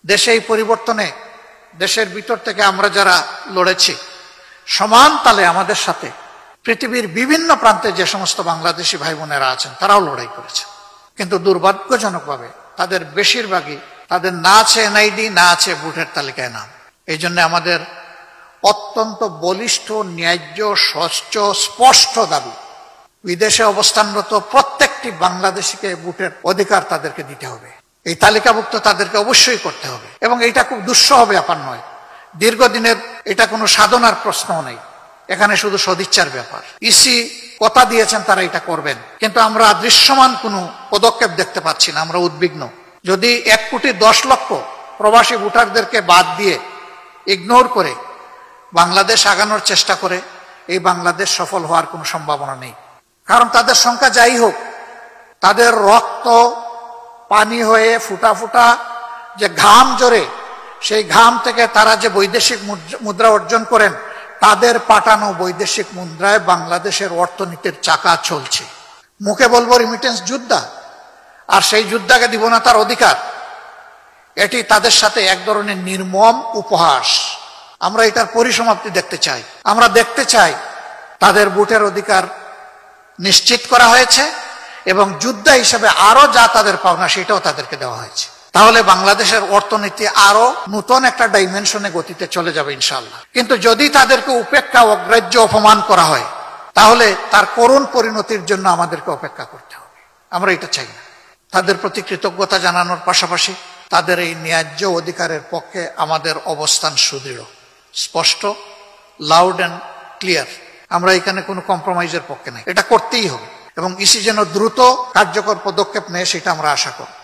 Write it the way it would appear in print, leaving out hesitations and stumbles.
দেশে এই পরিবর্তনে দেশের ভিতর থেকে আমরা যারা লড়েছি, সমান তালে আমাদের সাথে পৃথিবীর বিভিন্ন প্রান্তে যে সমস্ত বাংলাদেশি ভাই বোনেরা আছেন তারাও লড়াই করেছে। কিন্তু দুর্ভাগ্যজনকভাবে তাদের বেশিরভাগই, তাদের না আছে এনআইডি, না আছে ভোটের তালিকায় নাম। এই জন্য আমাদের অত্যন্ত বলিষ্ঠ, ন্যায্য, স্বচ্ছ, স্পষ্ট দাবি, বিদেশে অবস্থানরত প্রত্যেকটি বাংলাদেশিকে ভোটের অধিকার তাদেরকে দিতে হবে। এই তালিকাভুক্ত তাদেরকে অবশ্যই করতে হবে, এবং এটা খুব দুঃসহ ব্যাপার নয়। দীর্ঘদিনের এটা কোনো সাধনার প্রশ্নও নেই, এখানে শুধু সদিচ্ছার ব্যাপার। ইসি কথা দিয়েছেন তারা এটা করবেন, কিন্তু আমরা দৃশ্যমান কোনো পদক্ষেপ দেখতে পাচ্ছি না। আমরা উদ্বিগ্ন। যদি 1,10,00,000 প্রবাসী ভোটারদেরকে বাদ দিয়ে, ইগনোর করে বাংলাদেশ আগানোর চেষ্টা করে, এই বাংলাদেশ সফল হওয়ার কোনো সম্ভাবনা নেই। কারণ তাদের সংখ্যা যাই হোক, তাদের রক্ত পানি হয়ে ফুটা ফুটা যে ঘাম জড়ে, সেই ঘাম থেকে তারা যে বৈদেশিক মুদ্রা অর্জন করেন, তাদের পাঠানো বৈদেশিক মুদ্রায় বাংলাদেশের অর্থনীতির চাকা চলছে। মুখে বলবো রিমিটেন্স যোদ্ধা, আর সেই যোদ্ধাকে দিব না তার অধিকার, এটি তাদের সাথে এক ধরনের নির্মম উপহাস। আমরা এটার পরিসমাপ্তি দেখতে চাই। আমরা দেখতে চাই তাদের ভোটের অধিকার নিশ্চিত করা হয়েছে, এবং যোদ্ধা হিসেবে আরো যা তাদের পাওনা সেটাও তাদেরকে দেওয়া হয়েছে। তাহলে বাংলাদেশের অর্থনীতি আরো নতুন একটা ডাইমেনশনে গতিতে চলে যাবে ইনশাআল্লাহ। কিন্তু যদি তাদেরকে উপেক্ষা, অগ্রাহ্য, অপমান করা হয়, তাহলে তার করুণ পরিণতির জন্য আমাদেরকে অপেক্ষা করতে হবে। আমরা এটা চাই না। তাদের প্রতি কৃতজ্ঞতা জানানোর পাশাপাশি তাদের এই ন্যায্য অধিকারের পক্ষে আমাদের অবস্থান সুদৃঢ়, স্পষ্ট, লাউড অ্যান্ড ক্লিয়ার। আমরা এখানে কোনো কম্প্রোমাইজের পক্ষে নাই। এটা করতেই হবে, এবং ইসি যেন দ্রুত কার্যকর পদক্ষেপ নেয় সেটা আমরা আশা করি।